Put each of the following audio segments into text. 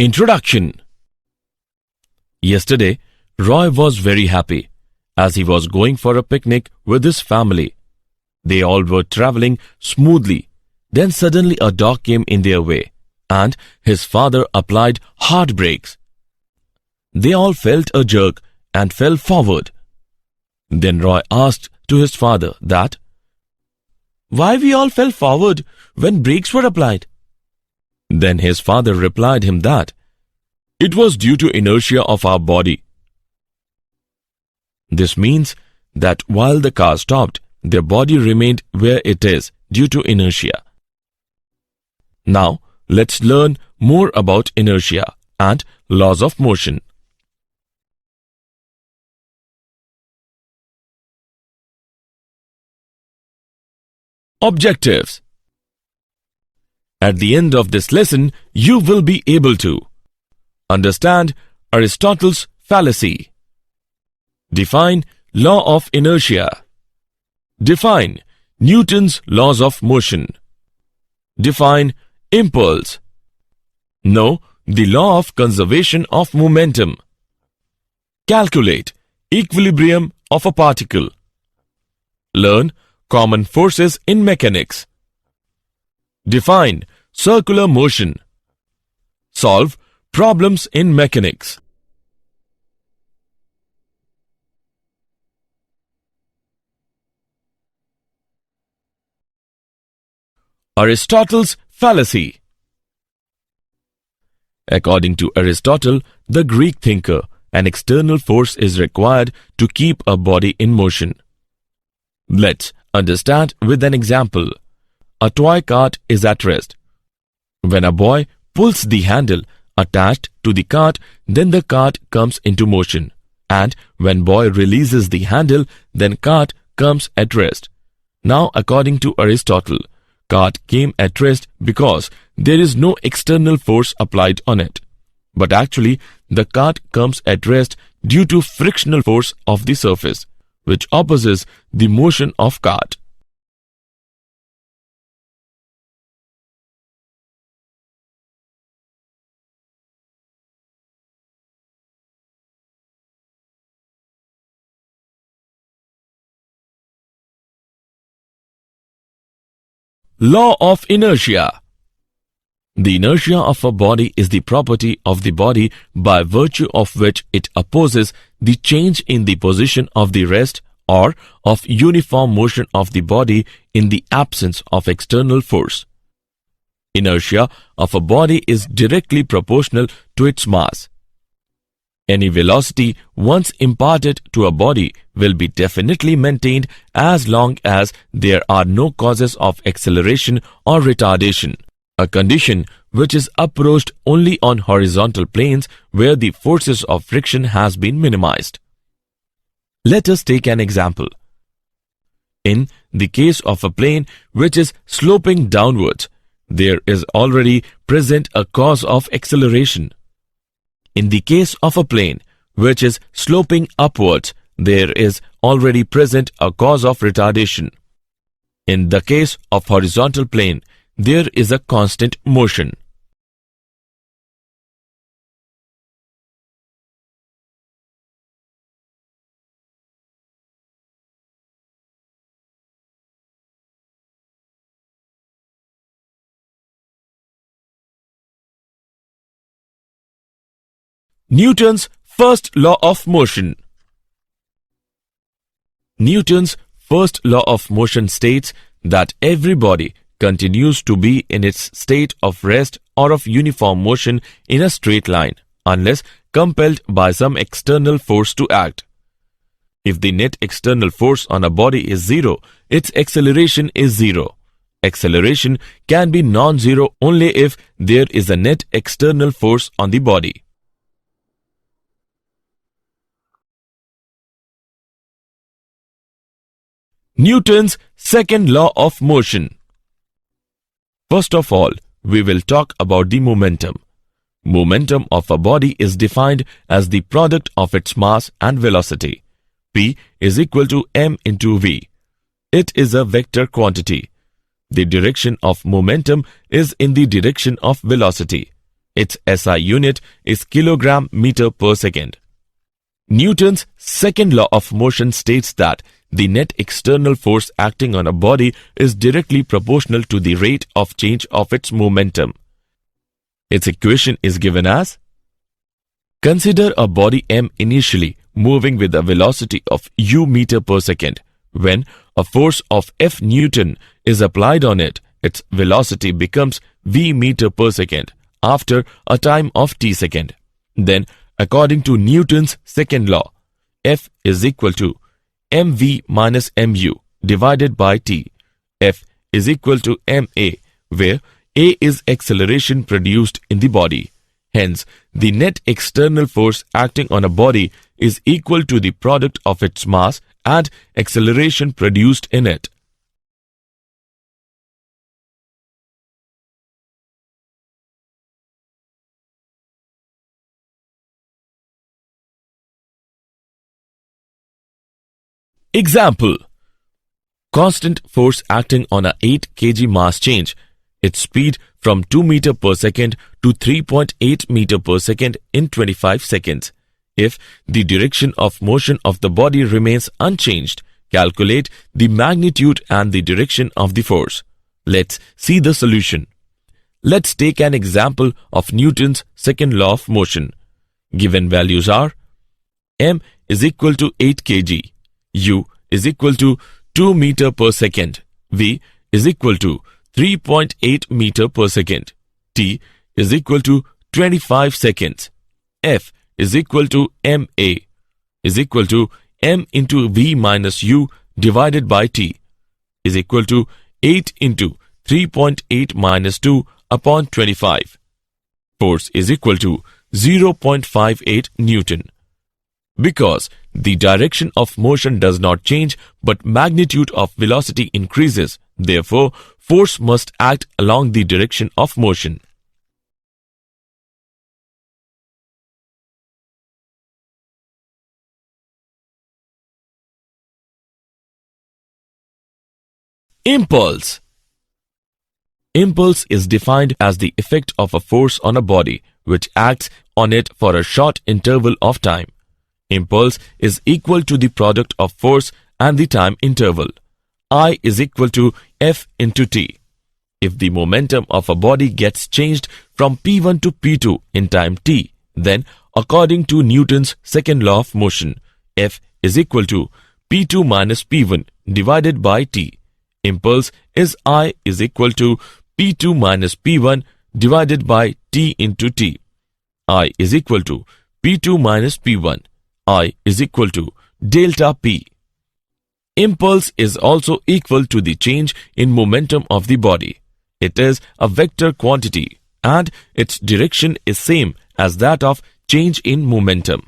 Introduction. Yesterday, Roy was very happy as he was going for a picnic with his family. They all were traveling smoothly. Then suddenly a dog came in their way and his father applied hard brakes. They all felt a jerk and fell forward. Then Roy asked to his father that, "Why we all fell forward when brakes were applied?" Then his father replied him that, "It was due to inertia of our body." This means that while the car stopped, their body remained where it is due to inertia. Now, let's learn more about inertia and laws of motion. Objectives. At the end of this lesson, you will be able to understand Aristotle's fallacy, define law of inertia, define Newton's laws of motion, define impulse, know the law of conservation of momentum, calculate equilibrium of a particle, learn common forces in mechanics, define circular motion, solve problems in mechanics. Aristotle's fallacy. According to Aristotle, the Greek thinker, an external force is required to keep a body in motion. Let's understand with an example. A toy cart is at rest. When a boy pulls the handle attached to the cart, then the cart comes into motion. And when boy releases the handle, then cart comes at rest. Now, according to Aristotle, cart came at rest because there is no external force applied on it. But actually, the cart comes at rest due to frictional force of the surface, which opposes the motion of cart. Law of inertia. The inertia of a body is the property of the body by virtue of which it opposes the change in the position of the rest or of uniform motion of the body in the absence of external force. Inertia of a body is directly proportional to its mass. Any velocity once imparted to a body will be definitely maintained as long as there are no causes of acceleration or retardation, a condition which is approached only on horizontal planes where the forces of friction has been minimized. Let us take an example. In the case of a plane which is sloping downwards, there is already present a cause of acceleration. In the case of a plane which is sloping upwards, there is already present a cause of retardation. In the case of horizontal plane, there is a constant motion. Newton's first law of motion. Newton's first law of motion states that every body continues to be in its state of rest or of uniform motion in a straight line, unless compelled by some external force to act. If the net external force on a body is zero, its acceleration is zero. Acceleration can be non-zero only if there is a net external force on the body. Newton's second law of motion. First of all, we will talk about the momentum. Momentum of a body is defined as the product of its mass and velocity. P is equal to m into v. It is a vector quantity. The direction of momentum is in the direction of velocity. Its SI unit is kilogram meter per second. Newton's second law of motion states that the net external force acting on a body is directly proportional to the rate of change of its momentum. Its equation is given as: consider a body M initially moving with a velocity of u meter per second. When a force of F Newton is applied on it, its velocity becomes v meter per second after a time of t second. Then, according to Newton's second law, F is equal to mv minus mu divided by t. F is equal to ma, where a is acceleration produced in the body. Hence, the net external force acting on a body is equal to the product of its mass and acceleration produced in it. Example: constant force acting on a 8 kg mass change its speed from 2 meter per second to 3.8 meter per second in 25 seconds. If the direction of motion of the body remains unchanged, calculate the magnitude and the direction of the force. Let's see the solution. Let's take an example of Newton's second law of motion. Given values are: m is equal to 8 kg, u is equal to 2 meter per second, v is equal to 3.8 meter per second, t is equal to 25 seconds, f is equal to ma is equal to m into v minus u divided by t is equal to 8 into 3.8 minus 2 upon 25. Force is equal to 0.58 Newton. Because the direction of motion does not change but magnitude of velocity increases, therefore force must act along the direction of motion. Impulse. Impulse is defined as the effect of a force on a body which acts on it for a short interval of time. Impulse is equal to the product of force and the time interval. I is equal to F into t. If the momentum of a body gets changed from P1 to P2 in time t, then according to Newton's second law of motion, F is equal to P2 minus P1 divided by t. Impulse is I is equal to P2 minus P1 divided by t into t. I is equal to P2 minus P1. I is equal to delta P. Impulse is also equal to the change in momentum of the body. It is a vector quantity and its direction is same as that of change in momentum.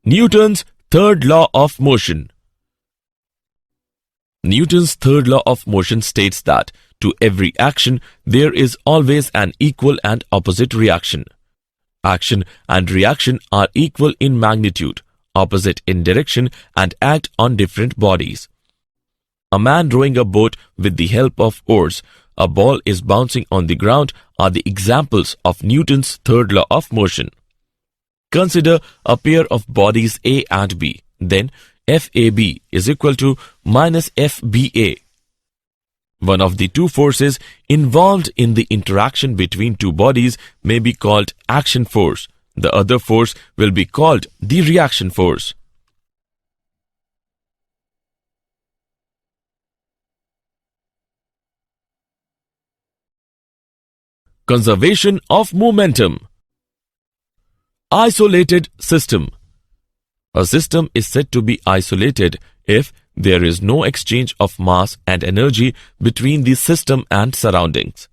Newton's third law of motion. Newton's third law of motion states that to every action there is always an equal and opposite reaction. Action and reaction are equal in magnitude, opposite in direction, and act on different bodies. A man rowing a boat with the help of oars, a ball is bouncing on the ground are the examples of Newton's third law of motion. Consider a pair of bodies A and B. Then FAB is equal to minus FBA. One of the two forces involved in the interaction between two bodies may be called action force. The other force will be called the reaction force. Conservation of momentum. Isolated system. A system is said to be isolated if there is no exchange of mass and energy between the system and surroundings.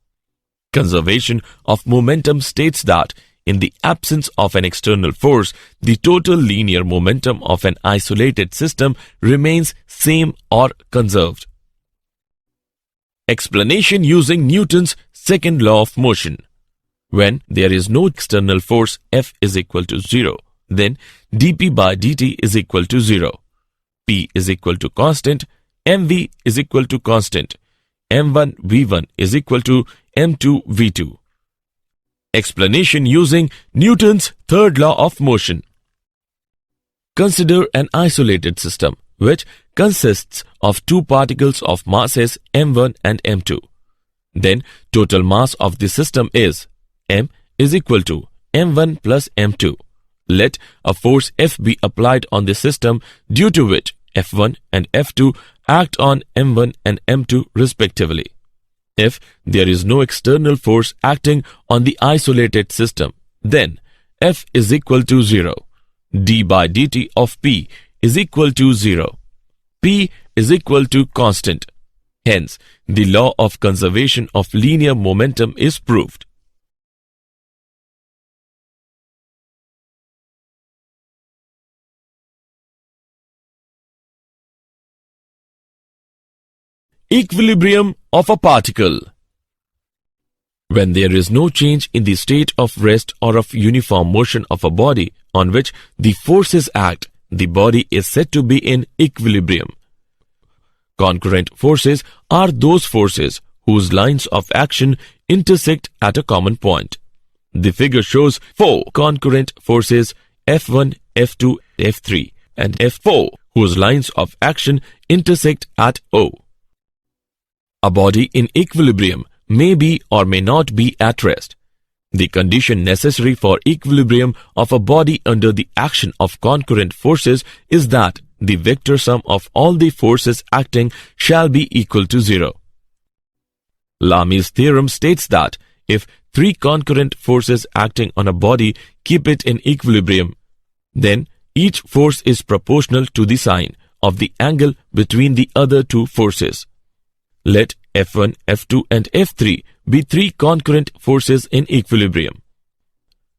Conservation of momentum states that in the absence of an external force, the total linear momentum of an isolated system remains same or conserved. Explanation using Newton's second law of motion. When there is no external force F is equal to 0, then dP by dt is equal to 0. P is equal to constant, mv is equal to constant, m1 v1 is equal to m2 v2. Explanation using Newton's third law of motion. Consider an isolated system which consists of two particles of masses m1 and m2. Then total mass of the system is m is equal to m1 plus m2. Let a force F be applied on the system due to which F1 and F2 act on m1 and m2 respectively. If there is no external force acting on the isolated system, then F is equal to 0. d by dt of P is equal to 0. P is equal to constant. Hence, the law of conservation of linear momentum is proved. Equilibrium of a particle. When there is no change in the state of rest or of uniform motion of a body on which the forces act, the body is said to be in equilibrium. Concurrent forces are those forces whose lines of action intersect at a common point. The figure shows four concurrent forces F1, F2, F3 and F4 whose lines of action intersect at O. A body in equilibrium may be or may not be at rest. The condition necessary for equilibrium of a body under the action of concurrent forces is that the vector sum of all the forces acting shall be equal to 0. Lami's theorem states that if three concurrent forces acting on a body keep it in equilibrium, then each force is proportional to the sine of the angle between the other two forces. Let F1, F2 and F3 be three concurrent forces in equilibrium.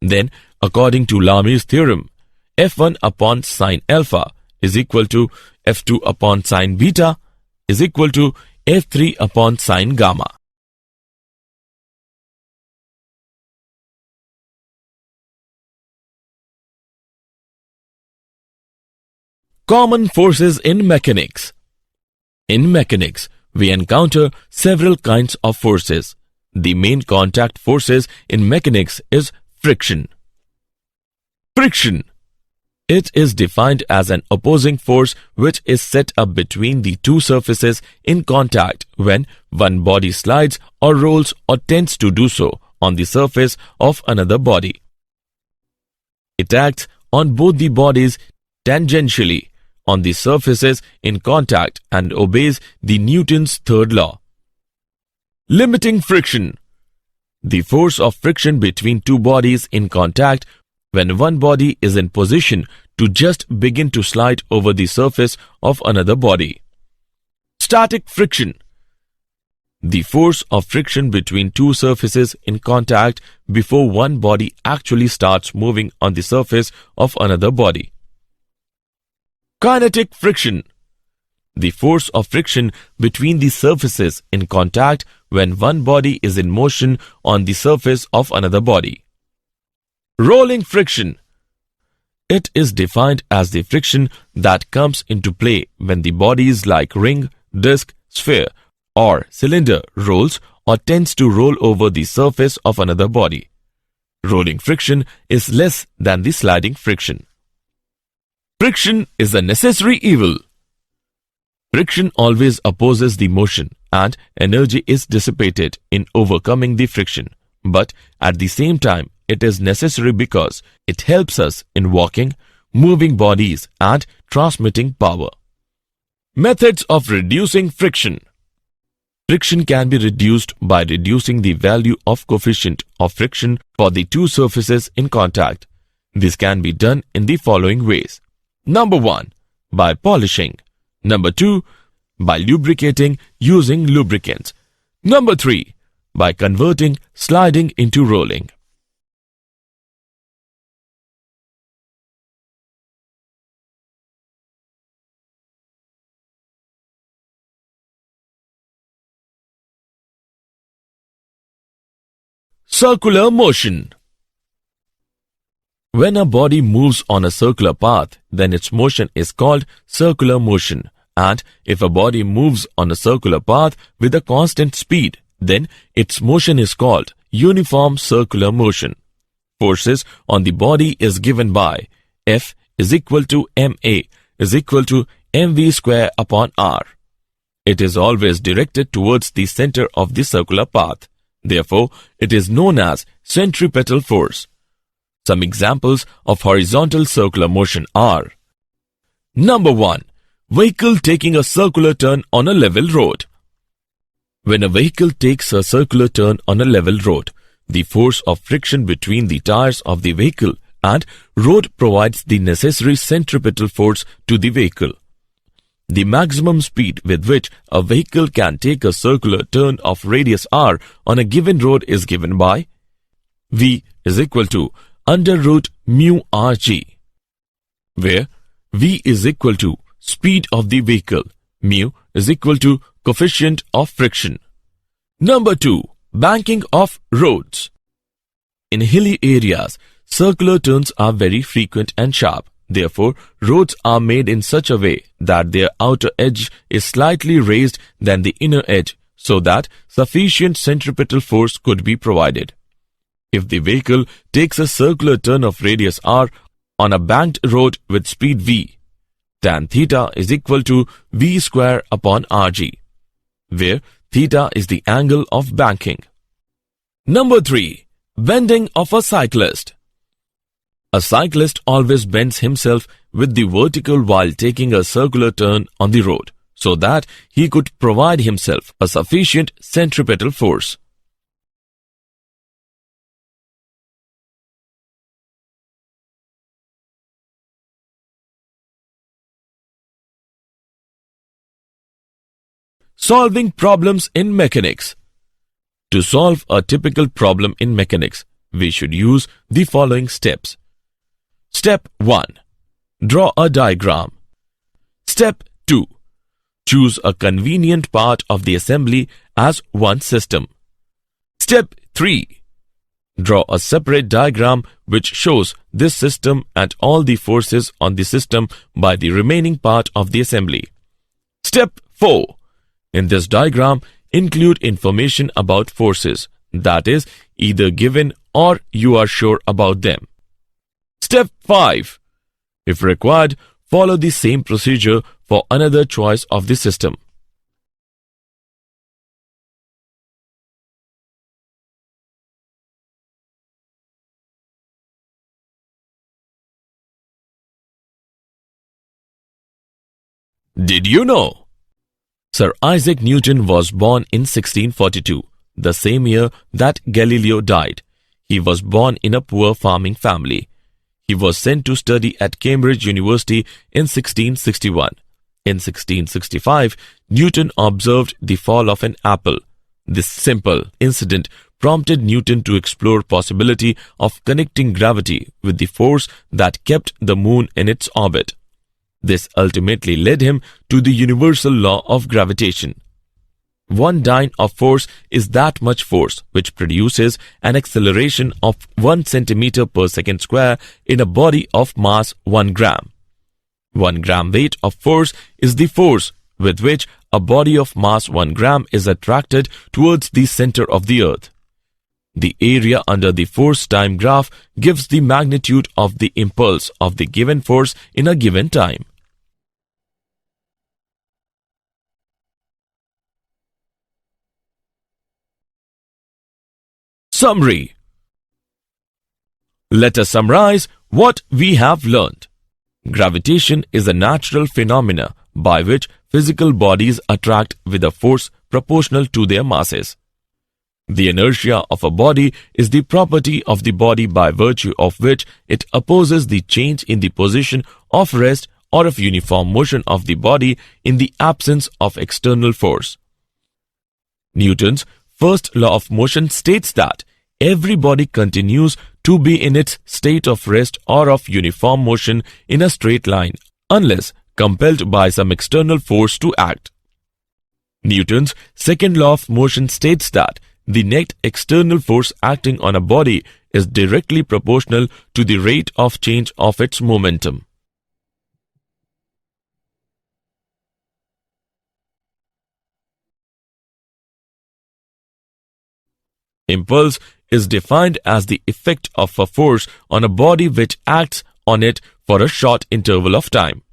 Then, according to Lami's theorem, F1 upon sine alpha is equal to F2 upon sine beta is equal to F3 upon sine gamma. Common forces in mechanics. In mechanics, we encounter several kinds of forces. The main contact forces in mechanics is friction. Friction. It is defined as an opposing force which is set up between the two surfaces in contact when one body slides or rolls or tends to do so on the surface of another body. It acts on both the bodies tangentially on the surfaces in contact and obeys the Newton's third law. Limiting friction. The force of friction between two bodies in contact when one body is in position to just begin to slide over the surface of another body. Static friction. The force of friction between two surfaces in contact before one body actually starts moving on the surface of another body. Kinetic friction. The force of friction between the surfaces in contact when one body is in motion on the surface of another body. Rolling friction. It is defined as the friction that comes into play when the bodies like ring, disc, sphere, or cylinder rolls or tends to roll over the surface of another body. Rolling friction is less than the sliding friction. Friction is a necessary evil. Friction always opposes the motion and energy is dissipated in overcoming the friction. But at the same time, it is necessary because it helps us in walking, moving bodies and transmitting power. Methods of reducing friction. Friction can be reduced by reducing the value of coefficient of friction for the two surfaces in contact. This can be done in the following ways. Number 1. By polishing. Number 2. By lubricating using lubricants. Number 3. By converting sliding into rolling. Circular motion. When a body moves on a circular path, then its motion is called circular motion. And if a body moves on a circular path with a constant speed, then its motion is called uniform circular motion. Forces on the body is given by F is equal to ma is equal to mv square upon r. It is always directed towards the center of the circular path. Therefore, it is known as centripetal force. Some examples of horizontal circular motion are: Number 1. Vehicle taking a circular turn on a level road. When a vehicle takes a circular turn on a level road, the force of friction between the tires of the vehicle and road provides the necessary centripetal force to the vehicle. The maximum speed with which a vehicle can take a circular turn of radius r on a given road is given by V is equal to under root mu rg, where V is equal to speed of the vehicle, mu is equal to coefficient of friction. Number 2. Banking of roads. In hilly areas, circular turns are very frequent and sharp. Therefore, roads are made in such a way that their outer edge is slightly raised than the inner edge, so that sufficient centripetal force could be provided. If the vehicle takes a circular turn of radius r on a banked road with speed v, tan theta is equal to v square upon rg, where theta is the angle of banking. Number 3. Bending of a cyclist. A cyclist always bends himself with the vertical while taking a circular turn on the road, so that he could provide himself a sufficient centripetal force. Solving problems in mechanics. To solve a typical problem in mechanics, we should use the following steps. Step 1. Draw a diagram. Step 2. Choose a convenient part of the assembly as one system. Step 3. Draw a separate diagram which shows this system and all the forces on the system by the remaining part of the assembly. Step 4. In this diagram, include information about forces, that is, either given or you are sure about them. Step 5. If required, follow the same procedure for another choice of the system. Did you know? Sir Isaac Newton was born in 1642, the same year that Galileo died. He was born in a poor farming family. He was sent to study at Cambridge University in 1661. In 1665, Newton observed the fall of an apple. This simple incident prompted Newton to explore possibility of connecting gravity with the force that kept the moon in its orbit. This ultimately led him to the universal law of gravitation. 1 dyne of force is that much force which produces an acceleration of 1 centimeter per second square in a body of mass 1 gram. 1 gram weight of force is the force with which a body of mass 1 gram is attracted towards the center of the earth. The area under the force-time graph gives the magnitude of the impulse of the given force in a given time. Summary. Let us summarize what we have learned. Gravitation is a natural phenomena by which physical bodies attract with a force proportional to their masses. The inertia of a body is the property of the body by virtue of which it opposes the change in the position of rest or of uniform motion of the body in the absence of external force. Newton's first law of motion states that every body continues to be in its state of rest or of uniform motion in a straight line unless compelled by some external force to act. Newton's second law of motion states that the net external force acting on a body is directly proportional to the rate of change of its momentum. Impulse is defined as the effect of a force on a body which acts on it for a short interval of time.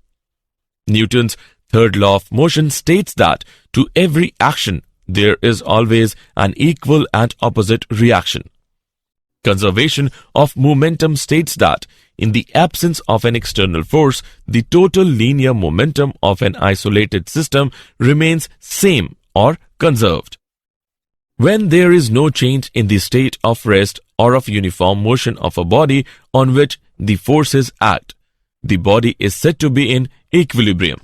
Newton's third law of motion states that to every action there is always an equal and opposite reaction. Conservation of momentum states that in the absence of an external force, the total linear momentum of an isolated system remains same or conserved. When there is no change in the state of rest or of uniform motion of a body on which the forces act, the body is said to be in equilibrium.